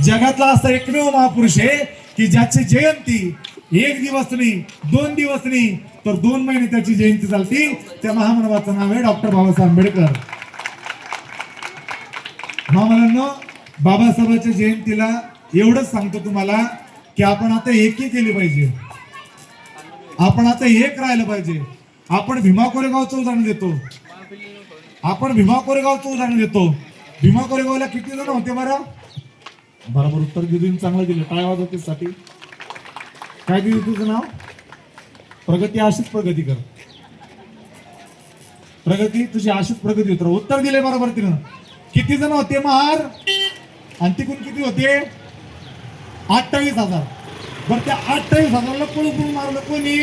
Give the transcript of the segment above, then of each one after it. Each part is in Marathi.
जगातला असा एकमेव महापुरुष आहे की ज्याची जयंती एक दिवस नाही, 2 दिवस नाही, तर 2 महिने त्याची जयंती चालती. त्या महामानवाचं नाव आहे डॉक्टर बाबासाहेब आंबेडकर. महामानवांनो, बाबासाहेबांच्या जयंतीला एवढंच सांगतो तुम्हाला की आपण आता एकही केली पाहिजे. आपण आता एक राहिलं पाहिजे. आपण भीमा कोरेगावचं उदाहरण देतो. भीमा कोरेगावला किती जण होते बरं? बरोबर उत्तर दिलं, चांगलं दिलं. टाळ्या वाजवा त्यासाठी. काय दिलं तुझं नाव? प्रगती. अशीच प्रगती कर. प्रगती तुझी अशीच प्रगती होत. उत्तर दिले बरोबर तिनं. किती जण होते महार? आणि तिकून किती होते? 28,000. बरं, त्या 28,000ला पळून मारलं कोणी?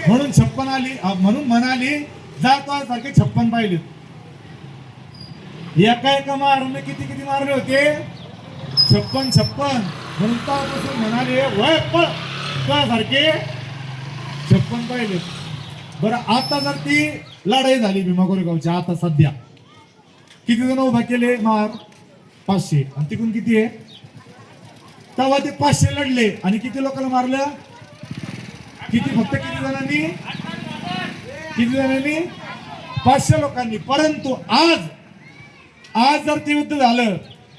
म्हणून 56 आली. म्हणून म्हणाली जातो सारखे 56 पाहिले. एका महाराने किती मारले होते? 56. म्हणून तेव्हापासून म्हणाले वय पळ सारखे 56 पाहिले. बरं, आता जर ती लढाई झाली भीमा कोरेगावची, आता सध्या किती जण उभा केले महार? 500. आणि तिकडून किती आहे? तेव्हा ते 500 लढले आणि किती लोकांना मारलं? फक्त किती जणांनी? 500 लोकांनी. परंतु आज जर ते युद्ध झालं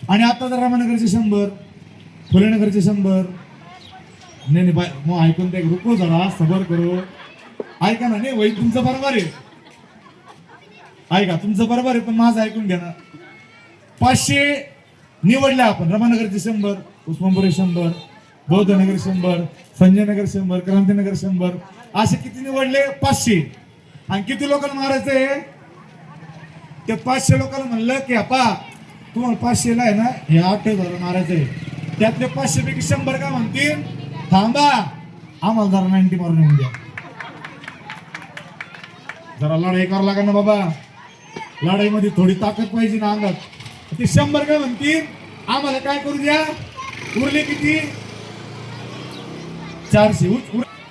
आणि आता जर रामानगरचे 100, फुलेनगरचे 100, नाही मग ऐकून ते रुको जरा, सबर करो. ऐका ना. नाही वही तुमचं बरोबर आहे. ऐका, तुमचं बरोबर आहे, पण माझं ऐकून घ्या ना. 500 निवडले आपण. रमानगरचे 100, उस्मानपुरे 100, बौद्धनगर 100, संजयनगर 100, क्रांतीनगर 100, असे किती निवडले? 500. आणि किती लोकांना मारायचंय? ते 500 लोकांना म्हणलं की आपा तुम्हाला 500ला आहे ना हे 8,000 मारायचंय. त्यातले 500 पैकी 100 का म्हणतील थांबा आम्हाला जरा 90 मारून येऊन द्या. जरा लढाई करावं लागेल ना बाबा. लढाईमध्ये थोडी ताकद पाहिजे ना अंगात. ते 100 काय म्हणतील आम्हाला काय करू द्या. उरले किती? 400.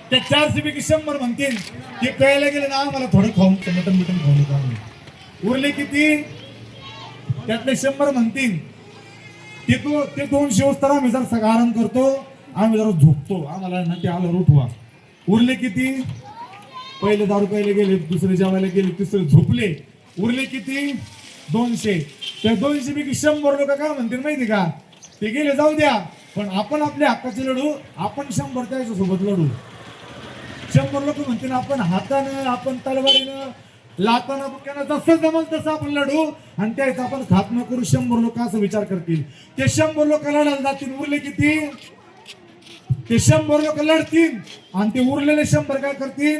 त्या 400 पैकी 100 म्हणतील ते प्यायला गेले ना आम्हाला थोडं खाऊन मटन खाऊन का. उरले किती? त्यातले 100 म्हणतील ते 200 वाजता आम्ही जरा सगळं आराम करतो, आम्ही जरा झोपतो, आम्हाला ना ते आलं उठवा. उरले किती? पहिले दारू प्यायला गेले, दुसरे जेवायला गेले, तिसरे झोपले. उरले किती? 200. त्या 200 पैकी 100 लोक काय म्हणतील माहिती का? ते गेले जाऊ द्या, पण आपण आपल्या हक्काचे लढू. आपण 100 त्याच्या सोबत लढू. 100 लोक म्हणतील आपण हातानं, आपण तलवारीनं, लाताना बुक्यानं जसं जमल तसं आपण लढू आणि त्याचा आपण खात्मा करू. 100 लोक असं विचार करतील. ते 100 लोक लढायला जातील. उरले किती? ते 100 लोक लढतील आणि ते उरलेले 100 काय करतील?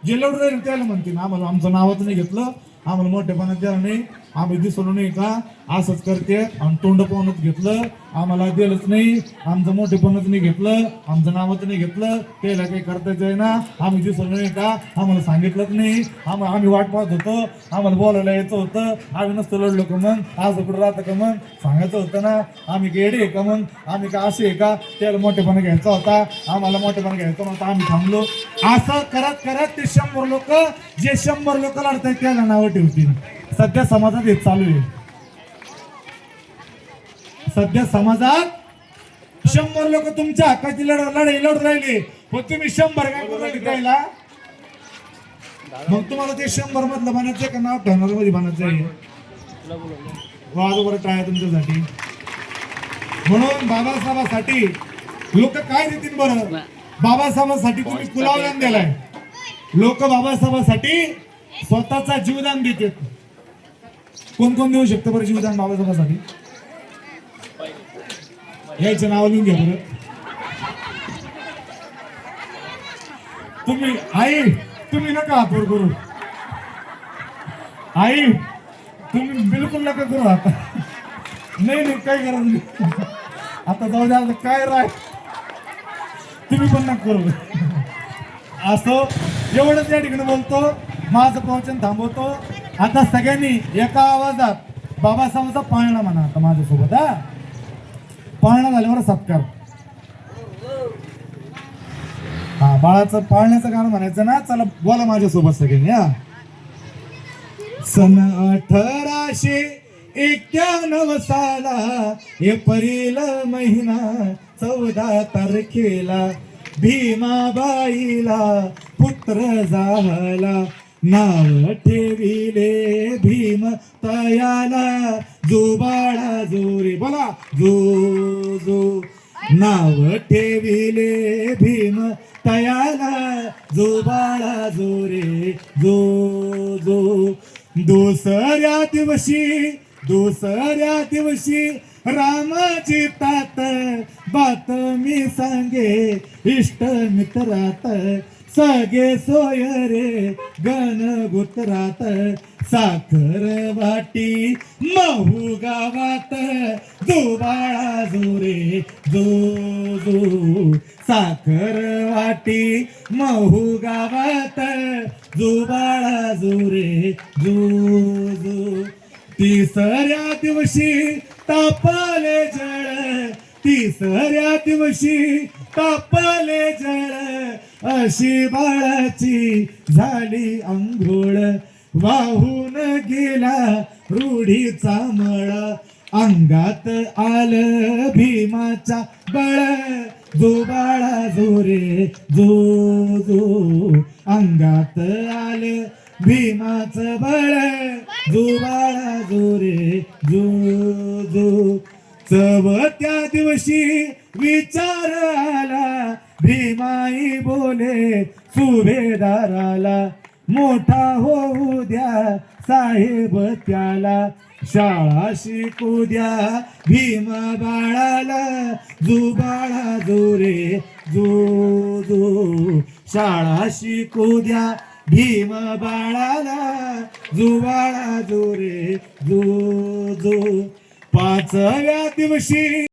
जे लढू राहील त्याला म्हणतील आम्हाला आमचं नावच नाही घेतलं, आम्हाला मोठेपणात द्यायला नाही, आम्ही दिसलो नाही का, असंच करते आणि तोंड पाहूनच घेतलं, आम्हाला दिलंच नाही, आमचं मोठेपणच नाही घेतलं, आमचं नावच नाही घेतलं, त्याला काही करतायचं आहे ना, आम्ही दिसलो नाही का, आम्हाला सांगितलंच नाही, आम्ही वाट पाहत होतो, आम्हाला बोलायला यायचं होतं, आम्ही नसतं लढलो का मग, आज कुठं राहतं का मग, सांगायचं होतं ना, आम्ही गेडे आहे का मग, आम्ही का असे आहे का, त्याला मोठेपणा घ्यायचा होता, आम्हाला मोठेपणा घ्यायचा नव्हता, आम्ही थांबलो. असं करत करत ते 100 लोक जे 100 लोक लढतायत त्याला नावं ठेवतील. सध्या समाजात हे चालू आहे. सध्या समाजात 100 लोक तुमच्या हक्काची लढाई लढ राहिले, पण तुम्ही 100 काय करू राहिला? मग तुम्हाला ते 100 मधलं बनायचंय का नाव ठेवणार मध्ये बनायचंय? वाजोबर टाळ्या तुमच्यासाठी. म्हणून बाबासाहेबांसाठी लोक काय देतील बरं? बाबासाहेबांसाठी तुम्ही कुलावदान दिलाय. लोक बाबासाहेबांसाठी स्वतःचा जीवदान देतात. कोण कोण देऊ शकतं बरं जीवदान बाबासाहेबांसाठी? यायचं नाव लिहून घ्या बरं. तुम्ही नका हातवर करू. आई तुम्ही बिलकुल नका करू आता. नाही काय करा तुम्ही आता जाऊ द्या. काय राय तुम्ही पण नका करू. असं एवढंच या ठिकाणी बोलतो. माझं प्रवचन थांबवतो. आता सगळ्यांनी एका आवाजात बाबासाहेबांचा पाळणा म्हणा. आता माझ्यासोबत हा पाळणा झाल्यावर सत्कार. हा बाळाचं पाळण्याचं गाणं म्हणायचं ना. चला बोला माझ्यासोबत सगळ्यांनी. हा सन 1800 91 साला एप्रिल महिना 14 तारखेला भीमाबाईला पुत्र झाला. नाव ठेविले भीम तयाला जुबाळा जोरे बोला जो जो. नाव ठेविले भीम तयाला जुबाळा जोरे जो जो. दुसऱ्या दिवशी रामाची तात बातमी सांगे इष्ट मित्रात. सगळे सोयरे गणगोत्रात साखर वाटी महू गावात जुबाळा जोरे जो जो. साखर वाटी महू गावात जुबाळा जोरे जो जो. तिसऱ्या दिवशी तापले जळ तिसऱ्या दिवशी तापले जळ अशी बाळाची झाली अंघोळ. वाहून गेला रूढीचा मळ अंगात आलं भीमाच्या बळ जुबाळा जोरे जो जो. अंगात आलं भीमाचं बळ जुबाळा जोरे जो जो. चवथ्या दिवशी विचार आला भीमाई बोले सुभेदाराला. मोठा होऊ द्या साहेब त्याला शाळा शिकू द्या भीमा बाळाला जुबाळा जोरे जो जो. शाळा शिकू द्या भीमा बाळाला जुबाळा जोरे जो जो. 5व्या दिवशी